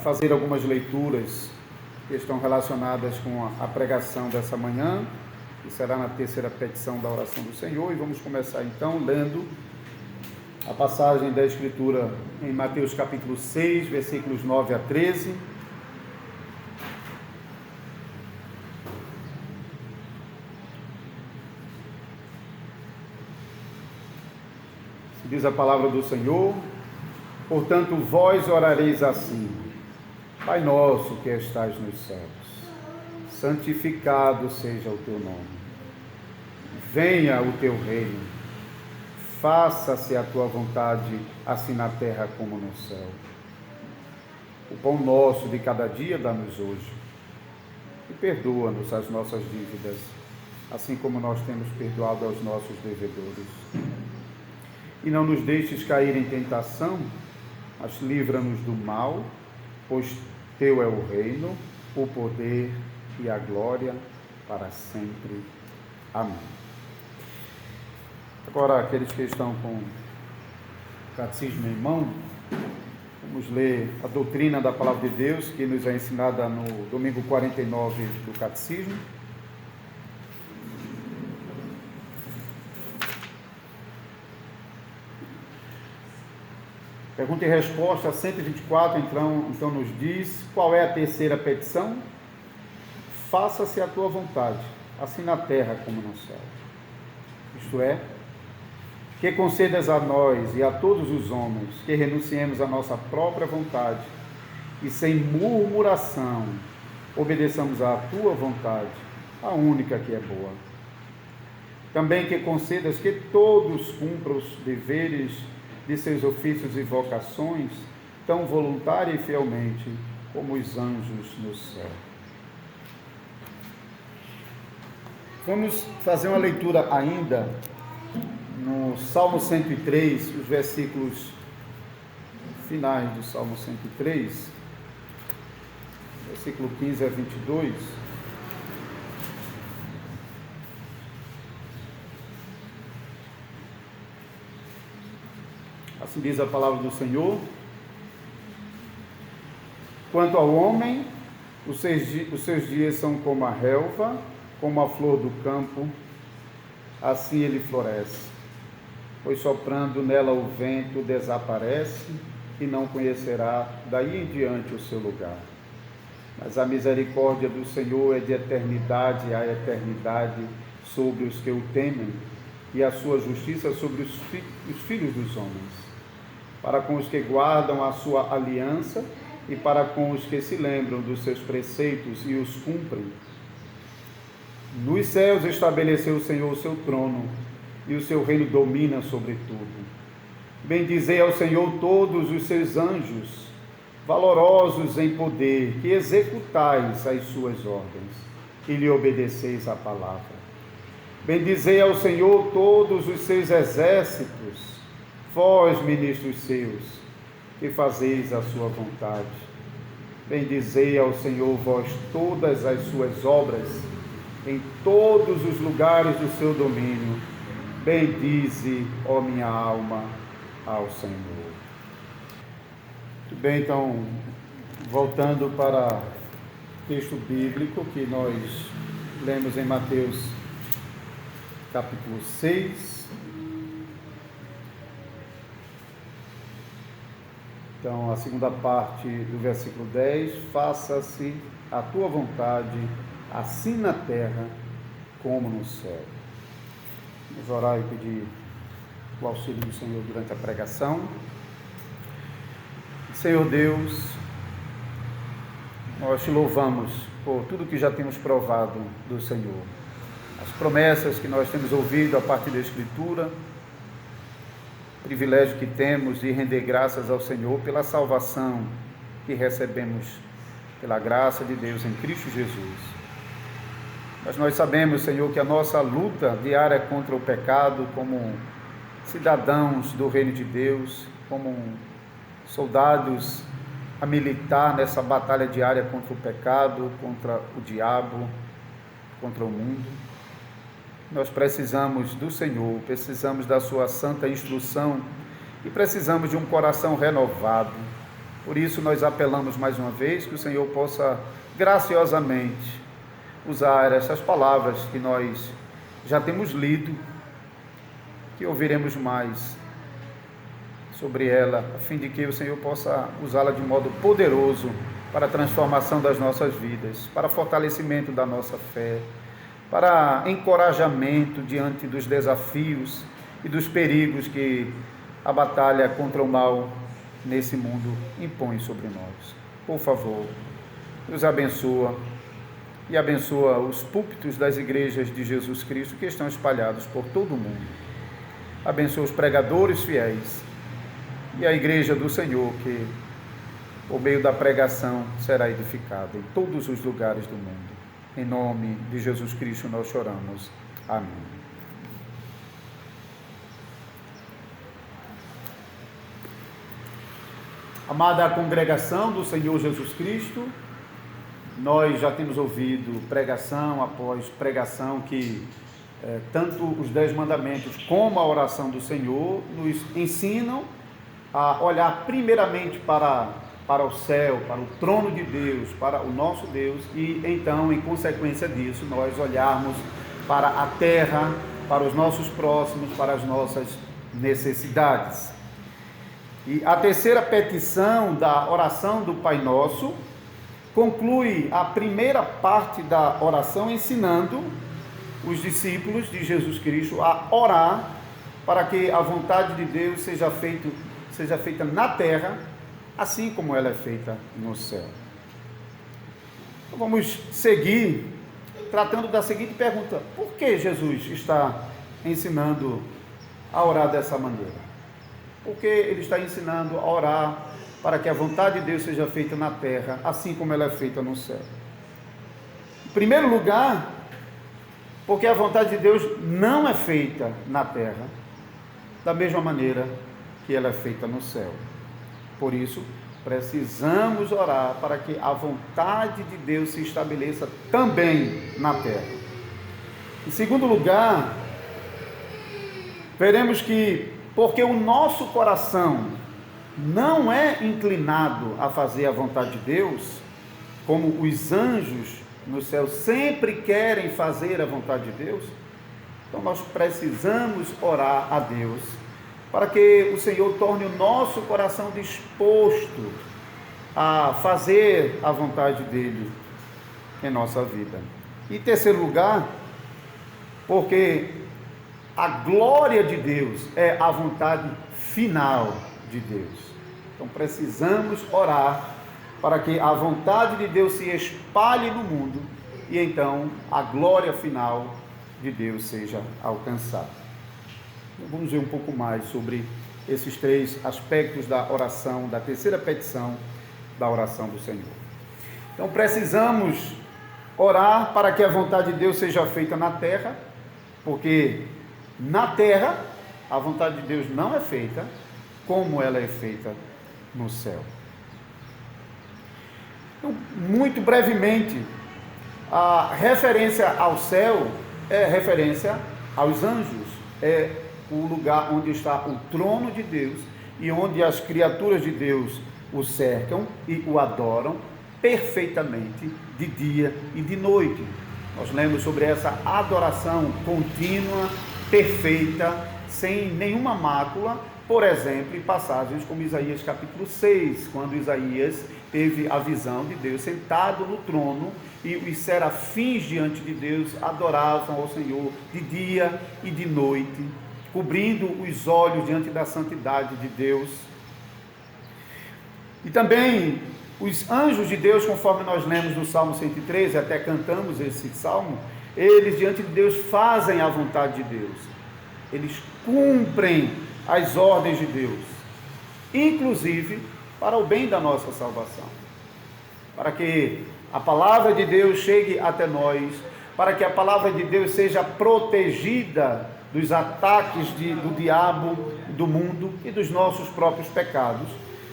Fazer algumas leituras que estão relacionadas com a pregação dessa manhã, que será na terceira petição da oração do Senhor, e vamos começar então lendo a passagem da Escritura em Mateus capítulo 6, versículos 9 a 13. Diz a palavra do Senhor: portanto, vós orareis assim: Pai nosso que estais nos céus, santificado seja o teu nome. Venha o teu reino. Faça-se a tua vontade, assim na terra como no céu. O pão nosso de cada dia dá-nos hoje. E perdoa-nos as nossas dívidas, assim como nós temos perdoado aos nossos devedores. E não nos deixes cair em tentação, mas livra-nos do mal, pois teu é o reino, o poder e a glória para sempre. Amém. Agora, aqueles que estão com o catecismo em mão, vamos ler a doutrina da palavra de Deus, que nos é ensinada no domingo 49 do catecismo. Pergunta e resposta 124, então nos diz: qual é a terceira petição? Faça-se a tua vontade, assim na terra como no céu. Isto é, que concedas a nós e a todos os homens que renunciemos à nossa própria vontade e sem murmuração obedeçamos à tua vontade, a única que é boa. Também que concedas que todos cumpram os deveres de seus ofícios e vocações, tão voluntária e fielmente como os anjos no céu. Vamos fazer uma leitura ainda no Salmo 103, os versículos finais do Salmo 103, versículo 15 a 22. Assim diz a palavra do Senhor: quanto ao homem, os seus dias são como a relva, como a flor do campo, assim ele floresce, pois soprando nela o vento desaparece e não conhecerá daí em diante o seu lugar. Mas a misericórdia do Senhor é de eternidade a eternidade sobre os que o temem, e a sua justiça sobre os filhos dos homens, para com os que guardam a sua aliança e para com os que se lembram dos seus preceitos e os cumprem. Nos céus estabeleceu o Senhor o seu trono, e o seu reino domina sobre tudo. Bendizei ao Senhor todos os seus anjos, valorosos em poder, que executais as suas ordens e lhe obedeceis a palavra. Bendizei ao Senhor todos os seus exércitos, vós, ministros seus, que fazeis a sua vontade. Bendizei ao Senhor vós todas as suas obras, em todos os lugares do seu domínio. Bendize, ó minha alma, ao Senhor. Muito bem, então, voltando para o texto bíblico que nós lemos em Mateus capítulo 6. Então, a segunda parte do versículo 10, faça-se a tua vontade, assim na terra como no céu. Vamos orar e pedir o auxílio do Senhor durante a pregação. Senhor Deus, nós te louvamos por tudo que já temos provado do Senhor. As promessas que nós temos ouvido a partir da Escritura, o privilégio que temos de render graças ao Senhor pela salvação que recebemos pela graça de Deus em Cristo Jesus. Mas nós sabemos, Senhor, que a nossa luta diária contra o pecado, como cidadãos do reino de Deus, como soldados a militar nessa batalha diária contra o pecado, contra o diabo, contra o mundo, nós precisamos do Senhor, precisamos da sua santa instrução e precisamos de um coração renovado, Por isso nós apelamos mais uma vez que o Senhor possa graciosamente usar essas palavras que nós já temos lido, que ouviremos mais sobre ela, a fim de que o Senhor possa usá-la de modo poderoso para a transformação das nossas vidas, para fortalecimento da nossa fé, para encorajamento diante dos desafios e dos perigos que a batalha contra o mal nesse mundo impõe sobre nós. Por favor, nos abençoa e abençoa os púlpitos das igrejas de Jesus Cristo que estão espalhados por todo o mundo. Abençoa os pregadores fiéis e a igreja do Senhor que, por meio da pregação, será edificada em todos os lugares do mundo. Em nome de Jesus Cristo nós choramos. Amém. Amada congregação do Senhor Jesus Cristo, nós já temos ouvido pregação após pregação que tanto os 10 mandamentos como a oração do Senhor nos ensinam a olhar primeiramente para o céu, para o trono de Deus, para o nosso Deus, e então, em consequência disso, nós olharmos para a terra, para os nossos próximos, para as nossas necessidades. E a terceira petição da oração do Pai Nosso conclui a primeira parte da oração ensinando os discípulos de Jesus Cristo a orar para que a vontade de Deus seja feita na terra, assim como ela é feita no céu. Então, vamos seguir tratando da seguinte pergunta: por que Jesus está ensinando a orar dessa maneira? Por que ele está ensinando a orar para que a vontade de Deus seja feita na terra, assim como ela é feita no céu? Em primeiro lugar, porque a vontade de Deus não é feita na terra da mesma maneira que ela é feita no céu. Por isso, precisamos orar para que a vontade de Deus se estabeleça também na terra. Em segundo lugar, veremos que porque o nosso coração não é inclinado a fazer a vontade de Deus, como os anjos no céu sempre querem fazer a vontade de Deus, então nós precisamos orar a Deus para que o Senhor torne o nosso coração disposto a fazer a vontade dele em nossa vida. E em terceiro lugar, porque a glória de Deus é a vontade final de Deus. Então precisamos orar para que a vontade de Deus se espalhe no mundo e então a glória final de Deus seja alcançada. Então, vamos ver um pouco mais sobre esses 3 aspectos da oração, da terceira petição da oração do Senhor. Então precisamos orar para que a vontade de Deus seja feita na terra, porque na terra a vontade de Deus não é feita como ela é feita no céu. Então, muito brevemente, a referência ao céu é referência aos anjos, é o lugar onde está o trono de Deus e onde as criaturas de Deus o cercam e o adoram perfeitamente de dia e de noite. Nós lemos sobre essa adoração contínua, perfeita, sem nenhuma mácula, por exemplo, em passagens como Isaías capítulo 6, quando Isaías teve a visão de Deus sentado no trono e os serafins diante de Deus adoravam ao Senhor de dia e de noite, cobrindo os olhos diante da santidade de Deus. E também os anjos de Deus, conforme nós lemos no Salmo 113, até cantamos esse salmo, eles diante de Deus fazem a vontade de Deus, eles cumprem as ordens de Deus, inclusive para o bem da nossa salvação, para que a palavra de Deus chegue até nós, para que a palavra de Deus seja protegida dos ataques do diabo, do mundo e dos nossos próprios pecados.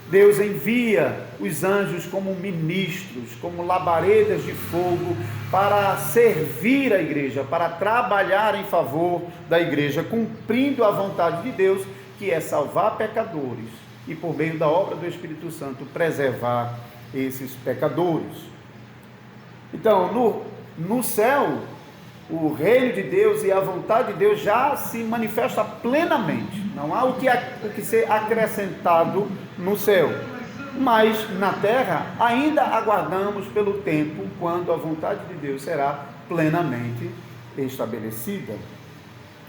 Deus envia os anjos como ministros, como labaredas de fogo, para servir a igreja, para trabalhar em favor da igreja, cumprindo a vontade de Deus, que é salvar pecadores e por meio da obra do Espírito Santo preservar esses pecadores. Então, no céu, o reino de Deus e a vontade de Deus já se manifesta plenamente. Não há o que ser acrescentado no céu. Mas na terra ainda aguardamos pelo tempo quando a vontade de Deus será plenamente estabelecida.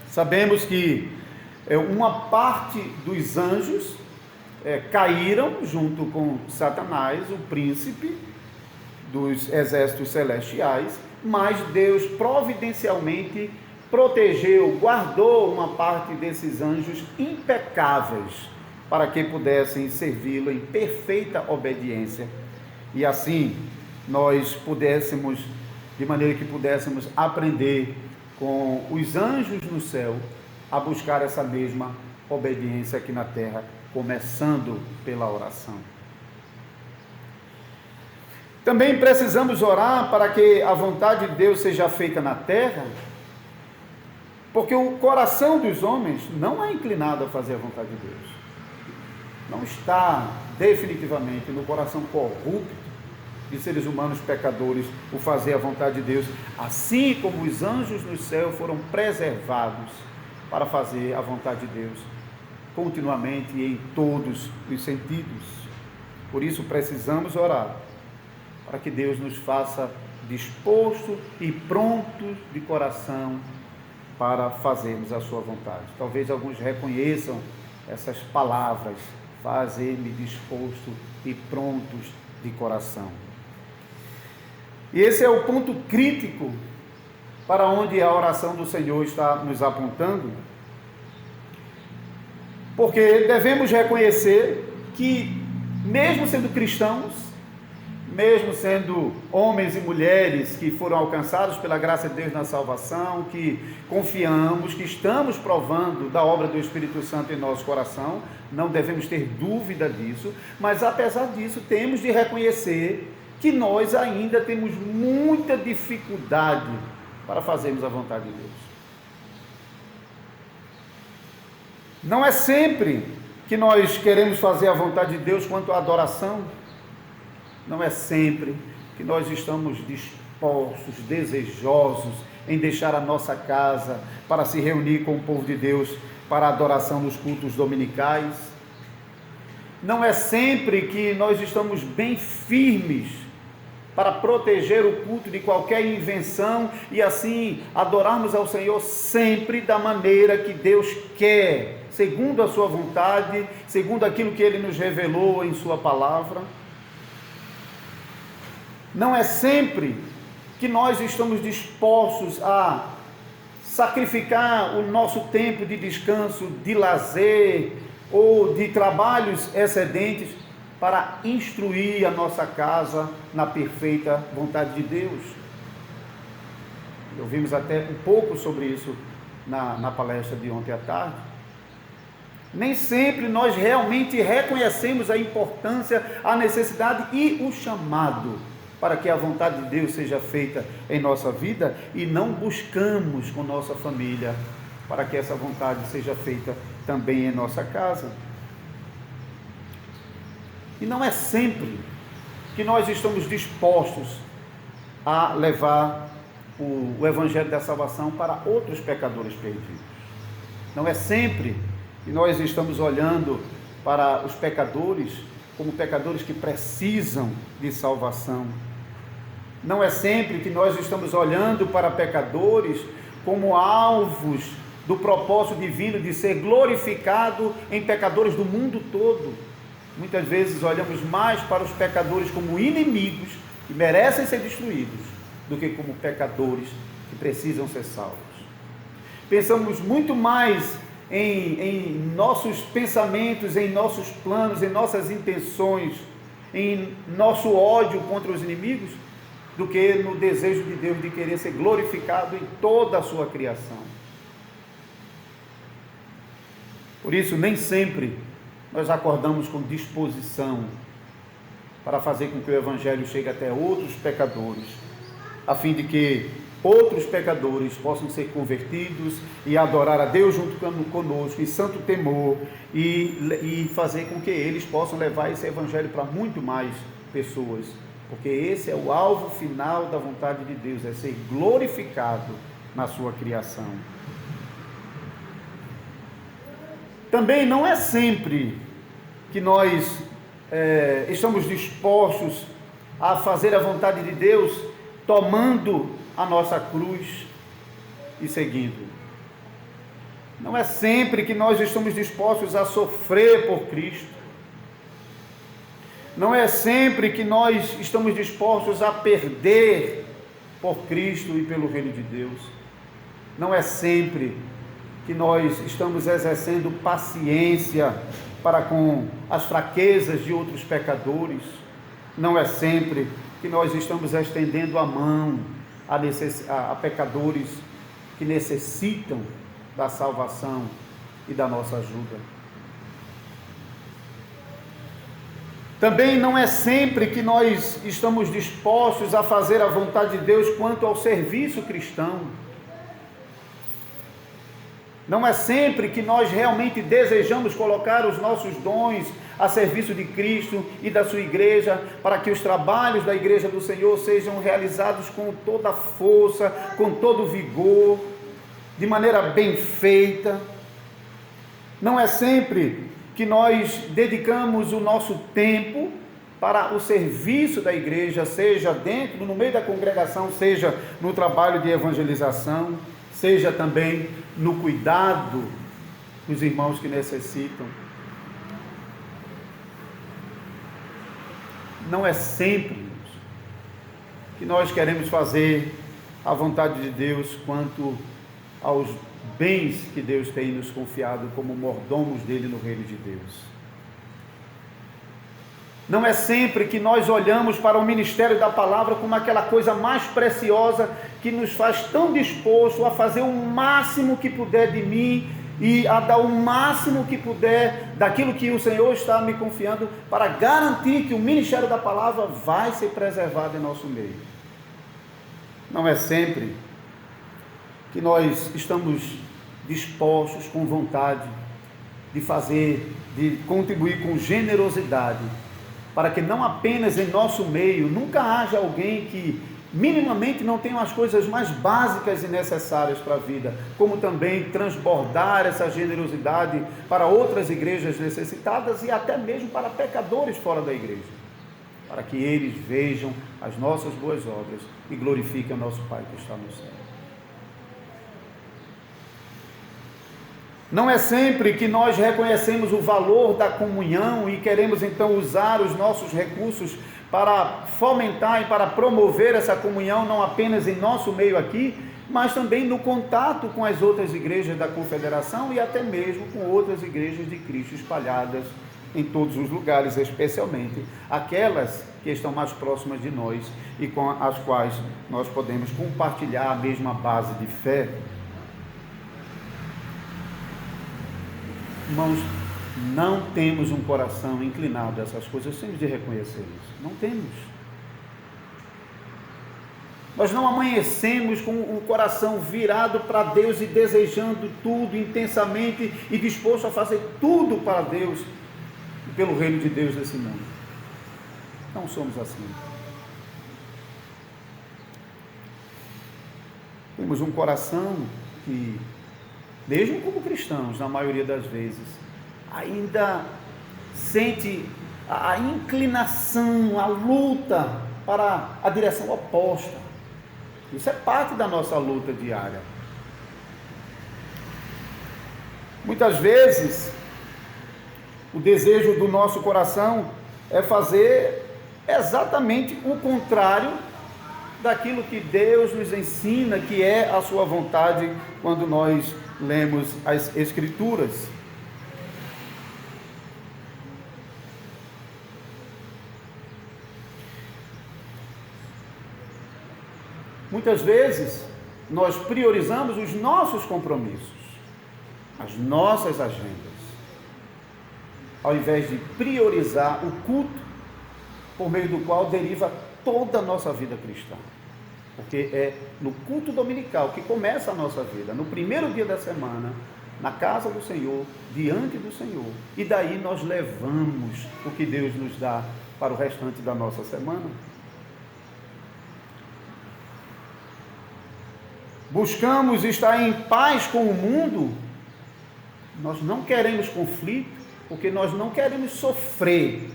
Sabemos que uma parte dos anjos caíram junto com Satanás, o príncipe dos exércitos celestiais, mas Deus providencialmente protegeu, guardou uma parte desses anjos impecáveis, para que pudessem servi-lo em perfeita obediência, e assim nós pudéssemos, de maneira que pudéssemos aprender com os anjos no céu, a buscar essa mesma obediência aqui na terra, começando pela oração. Também precisamos orar para que a vontade de Deus seja feita na terra, porque o coração dos homens não é inclinado a fazer a vontade de Deus. Não está definitivamente no coração corrupto de seres humanos pecadores o fazer a vontade de Deus, assim como os anjos no céu foram preservados para fazer a vontade de Deus continuamente e em todos os sentidos. Por isso precisamos orar para que Deus nos faça disposto e pronto de coração para fazermos a sua vontade. Talvez alguns reconheçam essas palavras: fazer-me disposto e prontos de coração. E esse é o ponto crítico para onde a oração do Senhor está nos apontando, porque devemos reconhecer que, mesmo sendo cristãos, mesmo sendo homens e mulheres que foram alcançados pela graça de Deus na salvação, que confiamos, que estamos provando da obra do Espírito Santo em nosso coração, não devemos ter dúvida disso, mas apesar disso temos de reconhecer que nós ainda temos muita dificuldade para fazermos a vontade de Deus. Não é sempre que nós queremos fazer a vontade de Deus quanto à adoração. Não é sempre que nós estamos dispostos, desejosos em deixar a nossa casa para se reunir com o povo de Deus para a adoração nos cultos dominicais. Não é sempre que nós estamos bem firmes para proteger o culto de qualquer invenção e assim adorarmos ao Senhor sempre da maneira que Deus quer, segundo a sua vontade, segundo aquilo que Ele nos revelou em sua palavra. Não é sempre que nós estamos dispostos a sacrificar o nosso tempo de descanso, de lazer ou de trabalhos excedentes para instruir a nossa casa na perfeita vontade de Deus. Ouvimos até um pouco sobre isso na palestra de ontem à tarde. Nem sempre nós realmente reconhecemos a importância, a necessidade e o chamado para que a vontade de Deus seja feita em nossa vida, e não buscamos com nossa família para que essa vontade seja feita também em nossa casa. E não é sempre que nós estamos dispostos a levar o Evangelho da salvação para outros pecadores perdidos. Não é sempre que nós estamos olhando para os pecadores como pecadores que precisam de salvação. Não é sempre que nós estamos olhando para pecadores como alvos do propósito divino de ser glorificado em pecadores do mundo todo. Muitas vezes olhamos mais para os pecadores como inimigos que merecem ser destruídos, do que como pecadores que precisam ser salvos. Pensamos muito mais em nossos pensamentos, em nossos planos, em nossas intenções, em nosso ódio contra os inimigos, do que no desejo de Deus de querer ser glorificado em toda a sua criação. Por isso, nem sempre nós acordamos com disposição para fazer com que o Evangelho chegue até outros pecadores, a fim de que outros pecadores possam ser convertidos e adorar a Deus junto conosco, em santo temor, e fazer com que eles possam levar esse evangelho para muito mais pessoas, porque esse é o alvo final da vontade de Deus, é ser glorificado na sua criação. Também não é sempre que nós estamos dispostos a fazer a vontade de Deus tomando a nossa cruz e seguindo. Não é sempre que nós estamos dispostos a sofrer por Cristo. Não é sempre que nós estamos dispostos a perder por Cristo e pelo reino de Deus. Não é sempre que nós estamos exercendo paciência para com as fraquezas de outros pecadores. Não é sempre que nós estamos estendendo a mão a pecadores que necessitam da salvação e da nossa ajuda. Também não é sempre que nós estamos dispostos a fazer a vontade de Deus quanto ao serviço cristão. Não é sempre que nós realmente desejamos colocar os nossos dons a serviço de Cristo e da sua igreja, para que os trabalhos da igreja do Senhor sejam realizados com toda a força, com todo o vigor, de maneira bem feita. Não é sempre que nós dedicamos o nosso tempo para o serviço da igreja, seja dentro, no meio da congregação, seja no trabalho de evangelização, seja também no cuidado dos irmãos que necessitam. Não é sempre que nós queremos fazer a vontade de Deus quanto aos bens que Deus tem nos confiado como mordomos dele no reino de Deus. Não é sempre que nós olhamos para o ministério da palavra como aquela coisa mais preciosa que nos faz tão disposto a fazer o máximo que puder de mim e a dar o máximo que puder daquilo que o Senhor está me confiando para garantir que o ministério da palavra vai ser preservado em nosso meio. Não é sempre que nós estamos dispostos, com vontade, de fazer, de contribuir com generosidade, para que não apenas em nosso meio nunca haja alguém que minimamente não tenha as coisas mais básicas e necessárias para a vida, como também transbordar essa generosidade para outras igrejas necessitadas e até mesmo para pecadores fora da igreja, para que eles vejam as nossas boas obras e glorifiquem o nosso Pai que está no céu. Não é sempre que nós reconhecemos o valor da comunhão e queremos então usar os nossos recursos para fomentar e para promover essa comunhão, não apenas em nosso meio aqui, mas também no contato com as outras igrejas da Confederação e até mesmo com outras igrejas de Cristo espalhadas em todos os lugares, especialmente aquelas que estão mais próximas de nós e com as quais nós podemos compartilhar a mesma base de fé. Irmãos, não temos um coração inclinado a essas coisas, temos de reconhecer isso. Não temos. Nós não amanhecemos com o coração virado para Deus e desejando tudo intensamente e disposto a fazer tudo para Deus e pelo reino de Deus nesse mundo. Não somos assim. Temos um coração que, mesmo como cristãos, na maioria das vezes, ainda sente a inclinação, a luta para a direção oposta. Isso é parte da nossa luta diária. Muitas vezes, o desejo do nosso coração é fazer exatamente o contrário daquilo que Deus nos ensina que é a sua vontade quando nós lemos as Escrituras. Muitas vezes nós priorizamos os nossos compromissos, as nossas agendas, ao invés de priorizar o culto por meio do qual deriva toda a nossa vida cristã. porque é no culto dominical que começa a nossa vida, no primeiro dia da semana, na casa do Senhor, diante do Senhor, e daí nós levamos o que Deus nos dá para o restante da nossa semana. Buscamos estar em paz com o mundo, nós não queremos conflito, porque nós não queremos sofrer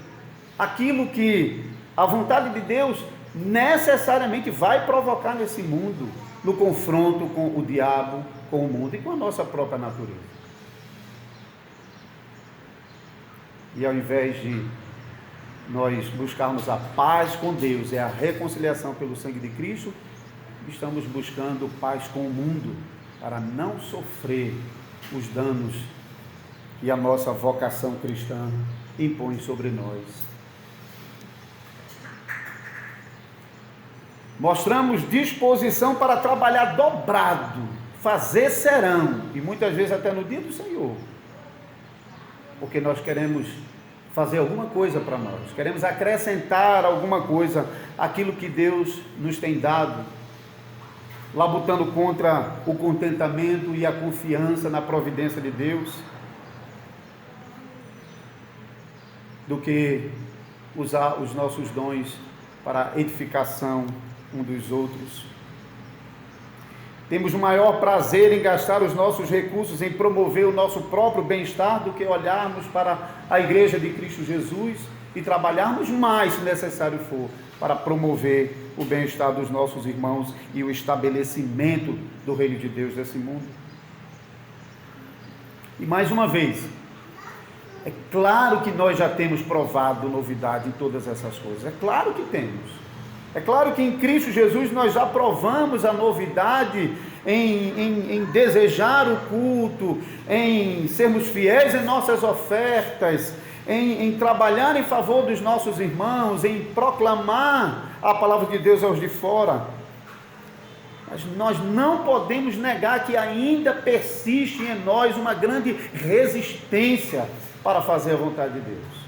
aquilo que a vontade de Deus necessariamente vai provocar nesse mundo, no confronto com o diabo, com o mundo e com a nossa própria natureza. E ao invés de nós buscarmos a paz com Deus, é a reconciliação pelo sangue de Cristo, estamos buscando paz com o mundo, para não sofrer os danos que a nossa vocação cristã impõe sobre nós. Mostramos disposição para trabalhar dobrado, fazer serão, e muitas vezes até no dia do Senhor, porque nós queremos fazer alguma coisa para nós, queremos acrescentar alguma coisa àquilo que Deus nos tem dado, labutando contra o contentamento e a confiança na providência de Deus, do que usar os nossos dons para edificação um dos outros. Temos maior prazer em gastar os nossos recursos em promover o nosso próprio bem-estar do que olharmos para a Igreja de Cristo Jesus e trabalharmos mais, se necessário for, para promover o bem-estar dos nossos irmãos e o estabelecimento do reino de Deus nesse mundo. E mais uma vez, é claro que nós já temos provado novidade em todas essas coisas, é claro que temos. É claro que em Cristo Jesus nós já provamos a novidade em desejar o culto, em sermos fiéis em nossas ofertas, em trabalhar em favor dos nossos irmãos, em proclamar a palavra de Deus aos de fora. Mas nós não podemos negar que ainda persiste em nós uma grande resistência para fazer a vontade de Deus.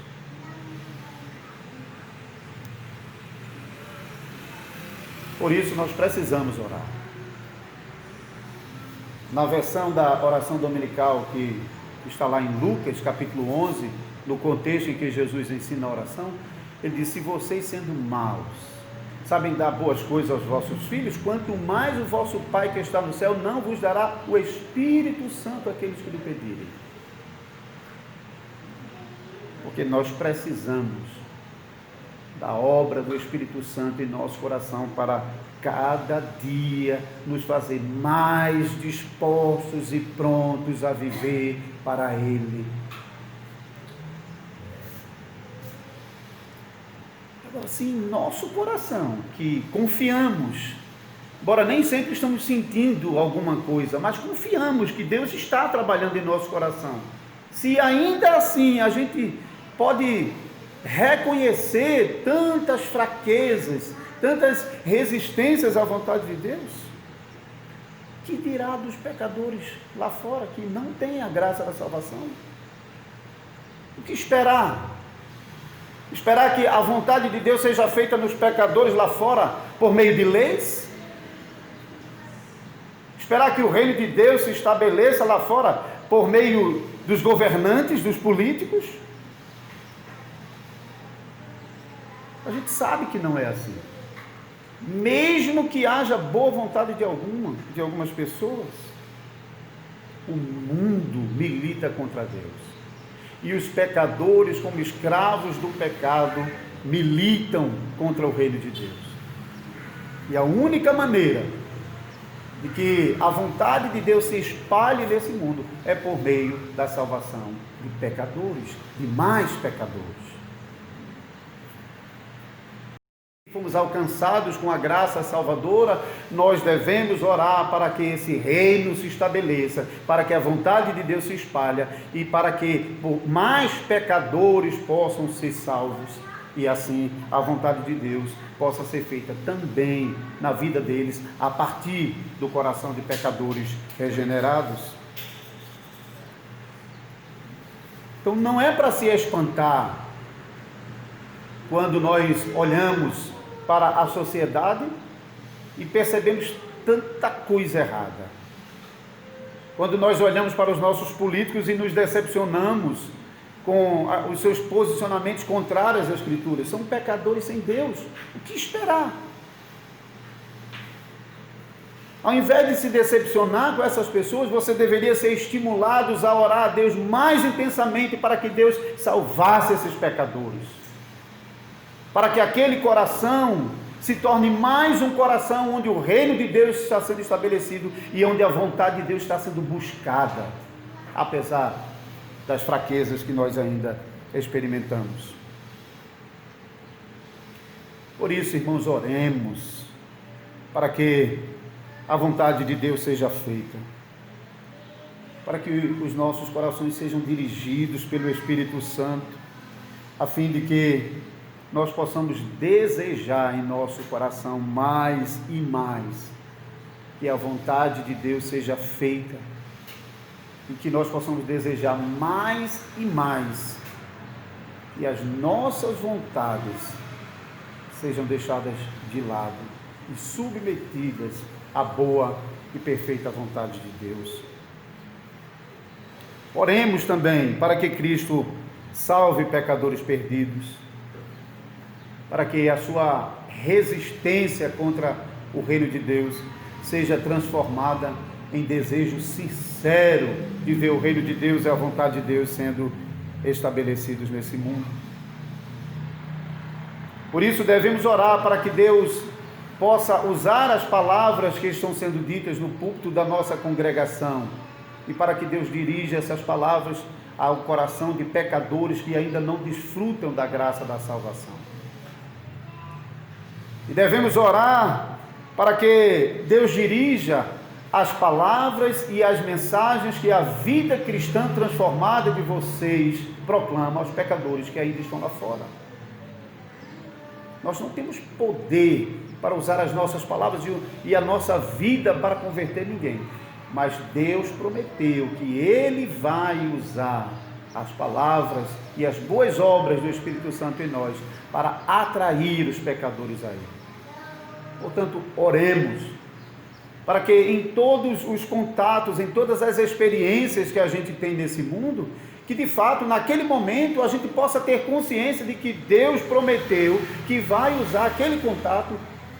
Por isso nós precisamos orar. Na versão da oração dominical que está lá em Lucas, capítulo 11, no contexto em que Jesus ensina a oração, ele diz: se vocês sendo maus, sabem dar boas coisas aos vossos filhos, quanto mais o vosso Pai que está no céu não vos dará o Espírito Santo àqueles que lhe pedirem. Porque nós precisamos da obra do Espírito Santo em nosso coração para cada dia nos fazer mais dispostos e prontos a viver para Ele. Agora, se em nosso coração, que confiamos, embora nem sempre estamos sentindo alguma coisa, mas confiamos que Deus está trabalhando em nosso coração, se ainda assim a gente pode reconhecer tantas fraquezas, tantas resistências à vontade de Deus, que dirá dos pecadores lá fora que não têm a graça da salvação? O que esperar? Esperar que a vontade de Deus seja feita nos pecadores lá fora por meio de leis? Esperar que o reino de Deus se estabeleça lá fora por meio dos governantes, dos políticos? A gente sabe que não é assim. Mesmo que haja boa vontade de algumas pessoas, o mundo milita contra Deus. E os pecadores, como escravos do pecado, militam contra o reino de Deus. E a única maneira de que a vontade de Deus se espalhe nesse mundo é por meio da salvação de pecadores, de mais pecadores. Fomos alcançados com a graça salvadora, nós devemos orar para que esse reino se estabeleça, para que a vontade de Deus se espalhe e para que mais pecadores possam ser salvos e assim a vontade de Deus possa ser feita também na vida deles a partir do coração de pecadores regenerados. Então não é para se espantar quando nós olhamos para a sociedade e percebemos tanta coisa errada. Quando nós olhamos para os nossos políticos e nos decepcionamos com os seus posicionamentos contrários às Escrituras, são pecadores sem Deus. O que esperar? Ao invés de se decepcionar com essas pessoas, você deveria ser estimulado a orar a Deus mais intensamente para que Deus salvasse esses pecadores. Para que aquele coração se torne mais um coração onde o reino de Deus está sendo estabelecido e onde a vontade de Deus está sendo buscada, apesar das fraquezas que nós ainda experimentamos. Por isso, irmãos, oremos para que a vontade de Deus seja feita, para que os nossos corações sejam dirigidos pelo Espírito Santo, a fim de que nós possamos desejar em nosso coração mais e mais que a vontade de Deus seja feita, e que nós possamos desejar mais e mais que as nossas vontades sejam deixadas de lado e submetidas à boa e perfeita vontade de Deus. Oremos também para que Cristo salve pecadores perdidos, para que a sua resistência contra o reino de Deus seja transformada em desejo sincero de ver o reino de Deus e a vontade de Deus sendo estabelecidos nesse mundo. Por isso devemos orar para que Deus possa usar as palavras que estão sendo ditas no púlpito da nossa congregação, e para que Deus dirija essas palavras ao coração de pecadores que ainda não desfrutam da graça da salvação. E devemos orar para que Deus dirija as palavras e as mensagens que a vida cristã transformada de vocês proclama aos pecadores que ainda estão lá fora. Nós não temos poder para usar as nossas palavras e a nossa vida para converter ninguém, mas Deus prometeu que Ele vai usar as palavras e as boas obras do Espírito Santo em nós para atrair os pecadores a Ele. Portanto, oremos para que em todos os contatos, em todas as experiências que a gente tem nesse mundo, que de fato naquele momento a gente possa ter consciência de que Deus prometeu que vai usar aquele contato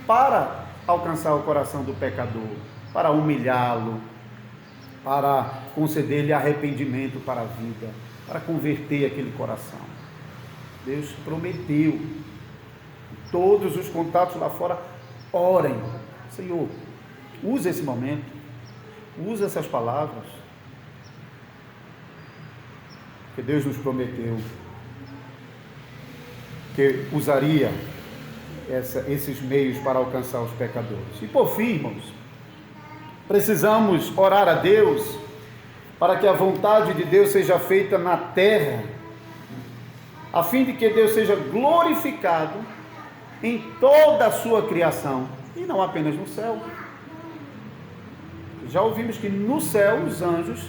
para alcançar o coração do pecador, para humilhá-lo, para conceder-lhe arrependimento para a vida, para converter aquele coração. Deus prometeu. Todos os contatos lá fora, orem. Senhor, usa esse momento, usa essas palavras, que Deus nos prometeu que usaria esses meios para alcançar os pecadores. E por fim, irmãos, precisamos orar a Deus para que a vontade de Deus seja feita na terra, a fim de que Deus seja glorificado em toda a sua criação, e não apenas no céu. Já ouvimos que no céu os anjos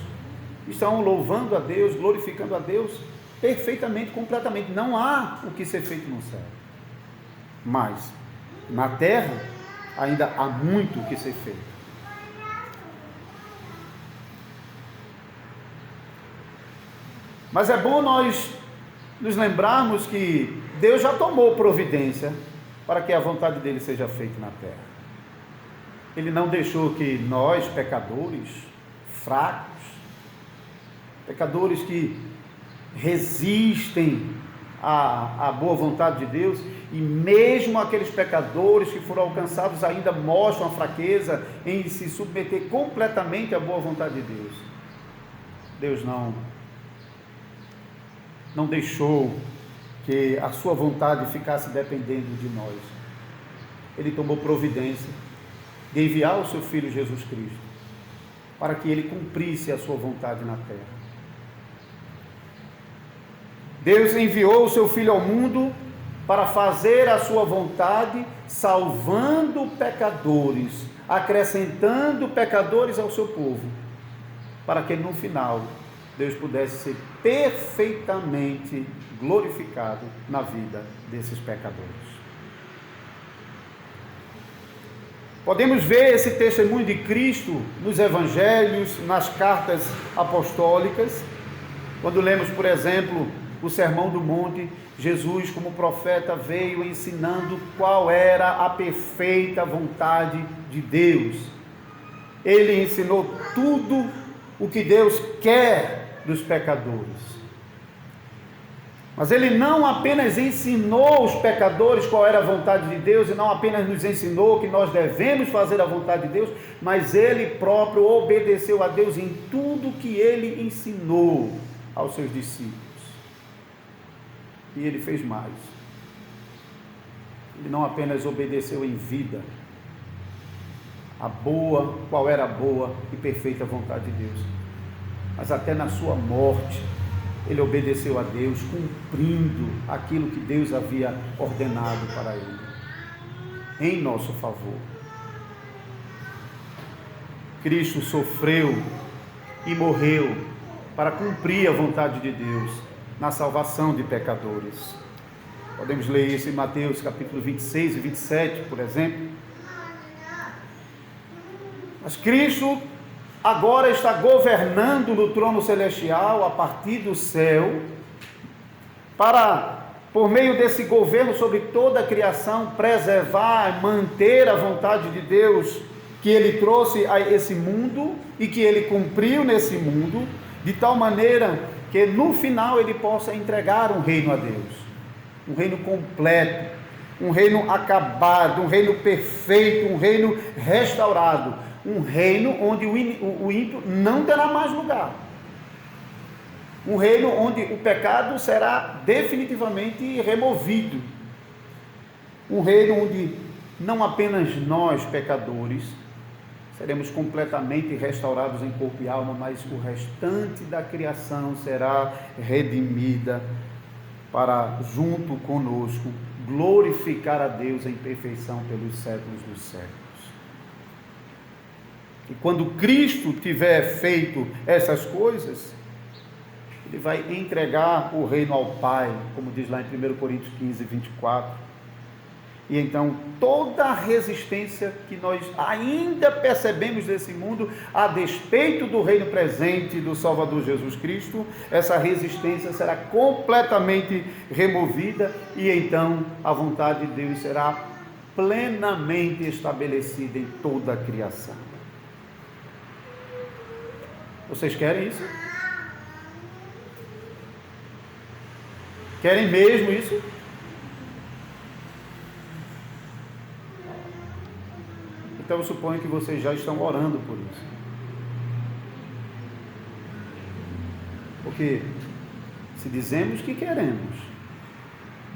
estão louvando a Deus, glorificando a Deus perfeitamente, completamente. Não há o que ser feito no céu. Mas na terra ainda há muito o que ser feito. Mas é bom nós nos lembrarmos que Deus já tomou providência para que a vontade dele seja feita na terra. Ele não deixou que nós, pecadores, fracos, pecadores que resistem à boa vontade de Deus, e mesmo aqueles pecadores que foram alcançados ainda mostram a fraqueza em se submeter completamente à boa vontade de Deus. Deus não deixou que a sua vontade ficasse dependendo de nós. Ele tomou providência de enviar o seu Filho Jesus Cristo para que ele cumprisse a sua vontade na terra. Deus enviou o seu Filho ao mundo para fazer a sua vontade, salvando pecadores, acrescentando pecadores ao seu povo, para que no final Deus pudesse ser perfeitamente glorificado na vida desses pecadores. Podemos ver esse testemunho de Cristo nos evangelhos, nas cartas apostólicas. Quando lemos, por exemplo, o Sermão do Monte, Jesus, como profeta, veio ensinando qual era a perfeita vontade de Deus. Ele ensinou tudo o que Deus quer dos pecadores. Mas ele não apenas ensinou os pecadores qual era a vontade de Deus, e não apenas nos ensinou que nós devemos fazer a vontade de Deus, mas ele próprio obedeceu a Deus em tudo que ele ensinou aos seus discípulos. E ele fez mais. Ele não apenas obedeceu em vida qual era a boa e perfeita vontade de Deus, mas até na sua morte, ele obedeceu a Deus, cumprindo aquilo que Deus havia ordenado para ele, em nosso favor. Cristo sofreu e morreu para cumprir a vontade de Deus na salvação de pecadores. Podemos ler isso em Mateus capítulo 26 e 27, por exemplo. Mas Cristo agora está governando no trono celestial a partir do céu, para, por meio desse governo sobre toda a criação, preservar, manter a vontade de Deus que ele trouxe a esse mundo e que ele cumpriu nesse mundo, de tal maneira que no final ele possa entregar um reino a Deus, um reino completo, um reino acabado, um reino perfeito, um reino restaurado, um reino onde o ímpio não terá mais lugar, um reino onde o pecado será definitivamente removido, um reino onde não apenas nós, pecadores, seremos completamente restaurados em corpo e alma, mas o restante da criação será redimida para, junto conosco, glorificar a Deus em perfeição pelos séculos dos séculos. E quando Cristo tiver feito essas coisas, ele vai entregar o reino ao Pai, como diz lá em 1 Coríntios 15, 24. E então toda a resistência que nós ainda percebemos nesse mundo, a despeito do reino presente do Salvador Jesus Cristo, essa resistência será completamente removida, e então a vontade de Deus será plenamente estabelecida em toda a criação. Vocês querem isso? Querem mesmo isso? Então eu suponho que vocês já estão orando por isso. Porque se dizemos que queremos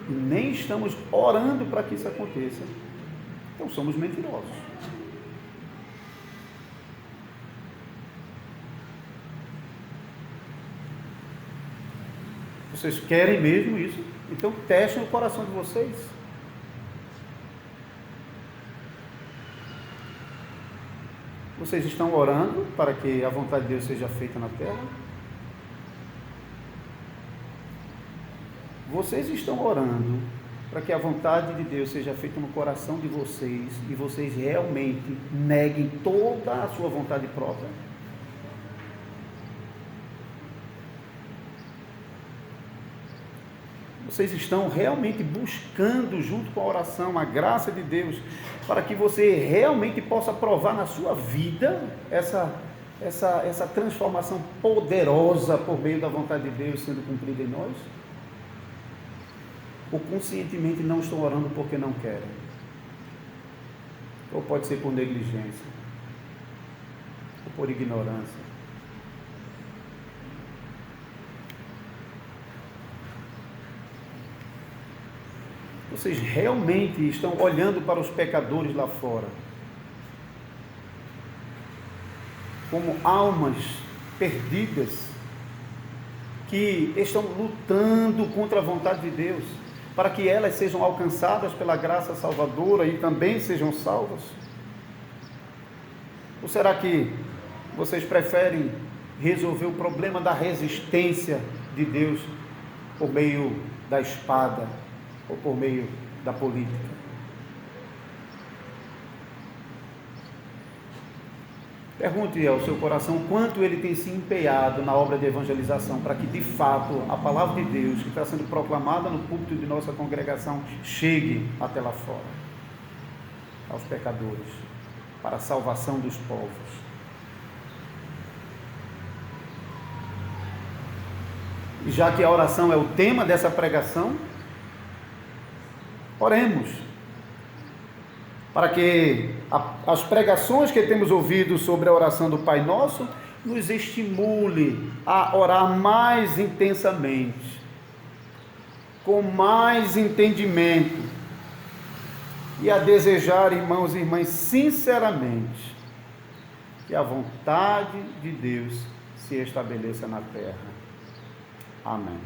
e nem estamos orando para que isso aconteça, então somos mentirosos. Vocês querem mesmo isso? Então testem o coração de vocês. Vocês estão orando para que a vontade de Deus seja feita na terra? Vocês estão orando para que a vontade de Deus seja feita no coração de vocês e vocês realmente neguem toda a sua vontade própria? Vocês estão realmente buscando, junto com a oração, a graça de Deus, para que você realmente possa provar na sua vida essa transformação poderosa por meio da vontade de Deus sendo cumprida em nós? Ou conscientemente não estão orando porque não querem? Ou pode ser por negligência, ou por ignorância. Vocês realmente estão olhando para os pecadores lá fora como almas perdidas que estão lutando contra a vontade de Deus para que elas sejam alcançadas pela graça salvadora e também sejam salvas? Ou será que vocês preferem resolver o problema da resistência de Deus por meio da espada ou por meio da política? Pergunte ao seu coração quanto ele tem se empenhado na obra de evangelização, para que de fato a palavra de Deus que está sendo proclamada no púlpito de nossa congregação chegue até lá fora, aos pecadores, para a salvação dos povos. E já que a oração é o tema dessa pregação, oremos, para que as pregações que temos ouvido sobre a oração do Pai Nosso nos estimule a orar mais intensamente, com mais entendimento, e a desejar, irmãos e irmãs, sinceramente, que a vontade de Deus se estabeleça na terra. Amém.